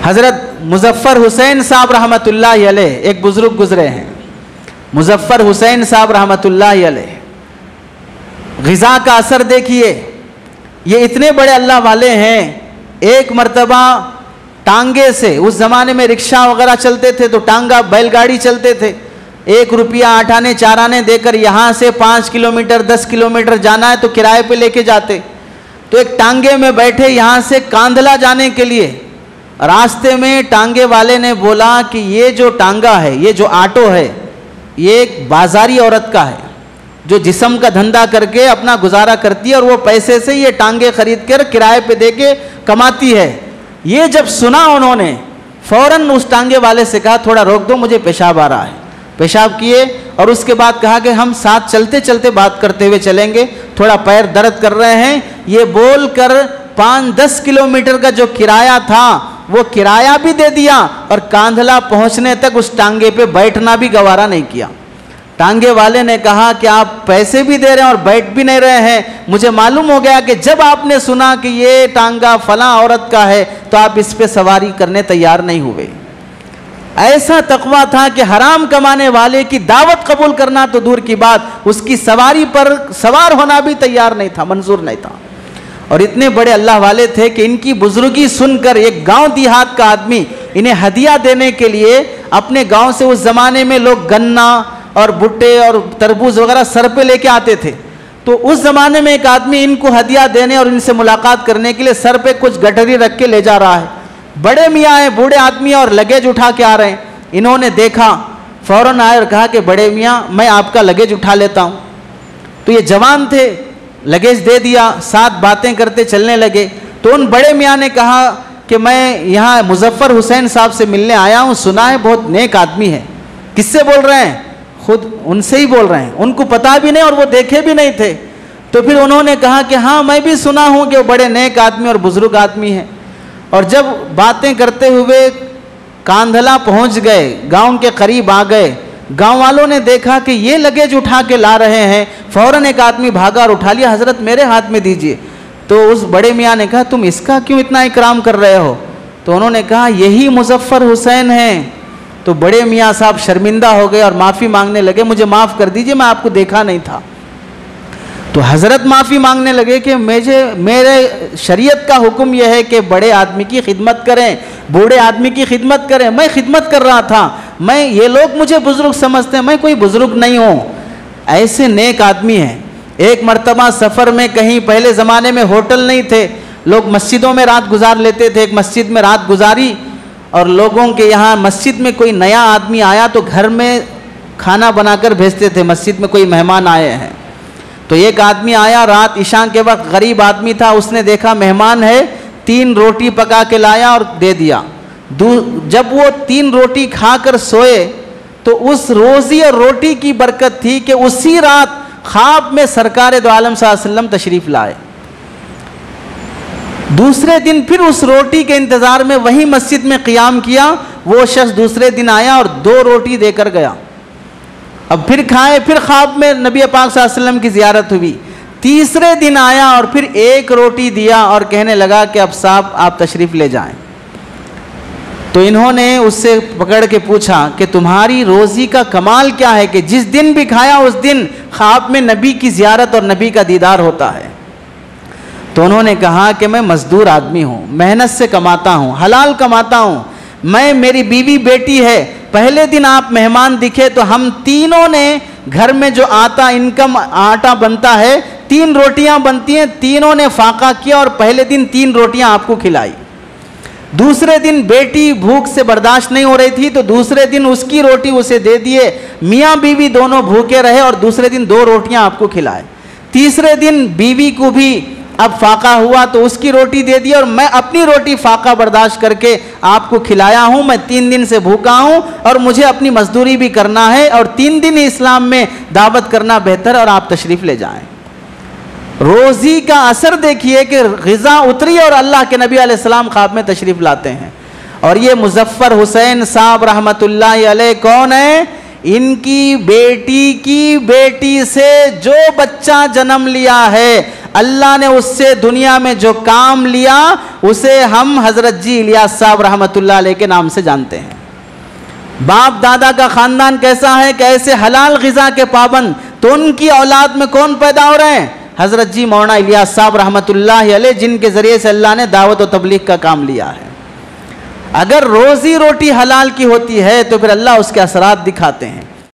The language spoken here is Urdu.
حضرت مظفر حسین صاحب رحمۃ اللہ علیہ ایک بزرگ گزرے ہیں، مظفر حسین صاحب رحمۃ اللہ علیہ. غذا کا اثر دیکھیے، یہ اتنے بڑے اللہ والے ہیں. ایک مرتبہ ٹانگے سے، اس زمانے میں رکشہ وغیرہ چلتے تھے تو ٹانگا بیل گاڑی چلتے تھے، 1 روپیہ 8 آنے 4 آنے دے کر یہاں سے 5 کلومیٹر 10 کلومیٹر جانا ہے تو کرائے پہ لے کے جاتے. تو ایک ٹانگے میں بیٹھے یہاں سے کاندھلا جانے کے لیے، راستے میں ٹانگے والے نے بولا کہ یہ جو ٹانگا ہے، یہ جو آٹو ہے، یہ ایک بازاری عورت کا ہے جو جسم کا دھندا کر کے اپنا گزارا کرتی ہے اور وہ پیسے سے یہ ٹانگے خرید کر کرائے پہ دے کے کماتی ہے. یہ جب سنا انہوں نے فوراً اس ٹانگے والے سے کہا تھوڑا روک دو، مجھے پیشاب آ رہا ہے. پیشاب کیے اور اس کے بعد کہا کہ ہم ساتھ چلتے چلتے بات کرتے ہوئے چلیں گے، تھوڑا پیر درد کر رہے ہیں. یہ بول کر 5-10 کلومیٹر کا جو کرایہ تھا وہ کرایہ بھی دے دیا اور کاندھلا پہنچنے تک اس ٹانگے پہ بیٹھنا بھی گوارا نہیں کیا. ٹانگے والے نے کہا کہ آپ پیسے بھی دے رہے ہیں اور بیٹھ بھی نہیں رہے ہیں، مجھے معلوم ہو گیا کہ جب آپ نے سنا کہ یہ ٹانگا فلاں عورت کا ہے تو آپ اس پہ سواری کرنے تیار نہیں ہوئے. ایسا تقویٰ تھا کہ حرام کمانے والے کی دعوت قبول کرنا تو دور کی بات، اس کی سواری پر سوار ہونا بھی تیار نہیں تھا، منظور نہیں تھا. اور اتنے بڑے اللہ والے تھے کہ ان کی بزرگی سن کر ایک گاؤں دیہات کا آدمی انہیں ہدیہ دینے کے لیے اپنے گاؤں سے، اس زمانے میں لوگ گنا اور بھٹے اور تربوز وغیرہ سر پہ لے کے آتے تھے، تو اس زمانے میں ایک آدمی ان کو ہدیہ دینے اور ان سے ملاقات کرنے کے لیے سر پہ کچھ گٹری رکھ کے لے جا رہا ہے. بڑے میاں ہیں، بوڑھے آدمی اور لگیج اٹھا کے آ رہے ہیں. انہوں نے دیکھا، فوراً آئے اور کہا کہ بڑے میاں میں آپ کا لگیج اٹھا لیتا ہوں. تو یہ جوان تھے، لگیج دے دیا، ساتھ باتیں کرتے چلنے لگے. تو ان بڑے میاں نے کہا کہ میں یہاں مظفر حسین صاحب سے ملنے آیا ہوں، سنا ہے بہت نیک آدمی ہے. کس سے بول رہے ہیں؟ خود ان سے ہی بول رہے ہیں. ان کو پتا بھی نہیں اور وہ دیکھے بھی نہیں تھے. تو پھر انہوں نے کہا کہ ہاں میں بھی سنا ہوں کہ وہ بڑے نیک آدمی اور بزرگ آدمی ہیں. اور جب باتیں کرتے ہوئے کاندھلا پہنچ گئے، گاؤں کے قریب آ گئے، گاؤں والوں نے دیکھا کہ یہ لگیج اٹھا کے لا رہے ہیں. فوراً ایک آدمی بھاگا اور اٹھا لیا، حضرت میرے ہاتھ میں دیجئے. تو اس بڑے میاں نے کہا تم اس کا کیوں اتنا اکرام کر رہے ہو؟ تو انہوں نے کہا یہی مظفر حسین ہیں. تو بڑے میاں صاحب شرمندہ ہو گئے اور معافی مانگنے لگے، مجھے معاف کر دیجئے، میں آپ کو دیکھا نہیں تھا. تو حضرت معافی مانگنے لگے کہ میرے شریعت کا حکم یہ ہے کہ بڑے آدمی کی خدمت کریں، بوڑھے آدمی کی خدمت کریں. میں خدمت کر رہا تھا، یہ لوگ مجھے بزرگ سمجھتے ہیں، میں کوئی بزرگ نہیں ہوں. ایسے نیک آدمی ہیں. ایک مرتبہ سفر میں کہیں، پہلے زمانے میں ہوٹل نہیں تھے، لوگ مسجدوں میں رات گزار لیتے تھے. ایک مسجد میں رات گزاری اور لوگوں کے یہاں مسجد میں کوئی نیا آدمی آیا تو گھر میں کھانا بنا کر بھیجتے تھے، مسجد میں کوئی مہمان آئے ہیں. تو ایک آدمی آیا رات عشاء کے وقت، غریب آدمی تھا، اس نے دیکھا مہمان ہے، 3 روٹی پکا کے لایا اور دے دیا. جب وہ 3 روٹی کھا کر سوئے تو اس روزی اور روٹی کی برکت تھی کہ اسی رات خواب میں سرکار دو عالم صلی اللہ علیہ وسلم تشریف لائے. دوسرے دن پھر اس روٹی کے انتظار میں وہی مسجد میں قیام کیا. وہ شخص دوسرے دن آیا اور 2 روٹی دے کر گیا. اب پھر کھائے، پھر خواب میں نبی پاک صلی اللہ علیہ وسلم کی زیارت ہوئی. تیسرے دن آیا اور پھر 1 روٹی دیا اور کہنے لگا کہ اب صاحب آپ تشریف لے جائیں. تو انہوں نے اس سے پکڑ کے پوچھا کہ تمہاری روزی کا کمال کیا ہے کہ جس دن بھی کھایا اس دن خواب میں نبی کی زیارت اور نبی کا دیدار ہوتا ہے؟ تو انہوں نے کہا کہ میں مزدور آدمی ہوں، محنت سے کماتا ہوں، حلال کماتا ہوں. میری بیوی بیٹی ہے. پہلے دن آپ مہمان دکھے تو ہم تینوں نے گھر میں جو آٹا بنتا ہے، 3 روٹیاں بنتی ہیں، تینوں نے فاقہ کیا اور پہلے دن 3 روٹیاں آپ کو کھلائی. دوسرے دن بیٹی بھوک سے برداشت نہیں ہو رہی تھی تو دوسرے دن اس کی روٹی اسے دے دیے. میاں بیوی دونوں بھوکے رہے اور دوسرے دن 2 روٹیاں آپ کو کھلائے. تیسرے دن بیوی کو بھی اب فاقہ ہوا تو اس کی روٹی دے دی اور میں اپنی روٹی فاقہ برداشت کر کے آپ کو کھلایا ہوں. میں 3 دن سے بھوکا ہوں اور مجھے اپنی مزدوری بھی کرنا ہے اور 3 دن اسلام میں دعوت کرنا بہتر اور آپ تشریف لے جائیں. روزی کا اثر دیکھیے کہ غذا اتری اور اللہ کے نبی علیہ السلام خواب میں تشریف لاتے ہیں. اور یہ مظفر حسین صاحب رحمۃ اللہ علیہ کون ہیں؟ ان کی بیٹی سے جو بچہ جنم لیا ہے اللہ نے اس سے دنیا میں جو کام لیا اسے ہم حضرت جی الیاس صاحب رحمۃ اللہ علیہ کے نام سے جانتے ہیں۔ باپ دادا کا خاندان کیسا ہے کہ ایسے حلال غذا کے پابند، تو ان کی اولاد میں کون پیدا ہو رہے ہیں؟ حضرت جی مولانا الیاس صاحب رحمۃ اللہ علیہ، جن کے ذریعے سے اللہ نے دعوت و تبلیغ کا کام لیا ہے۔ اگر روزی روٹی حلال کی ہوتی ہے تو پھر اللہ اس کے اثرات دکھاتے ہیں۔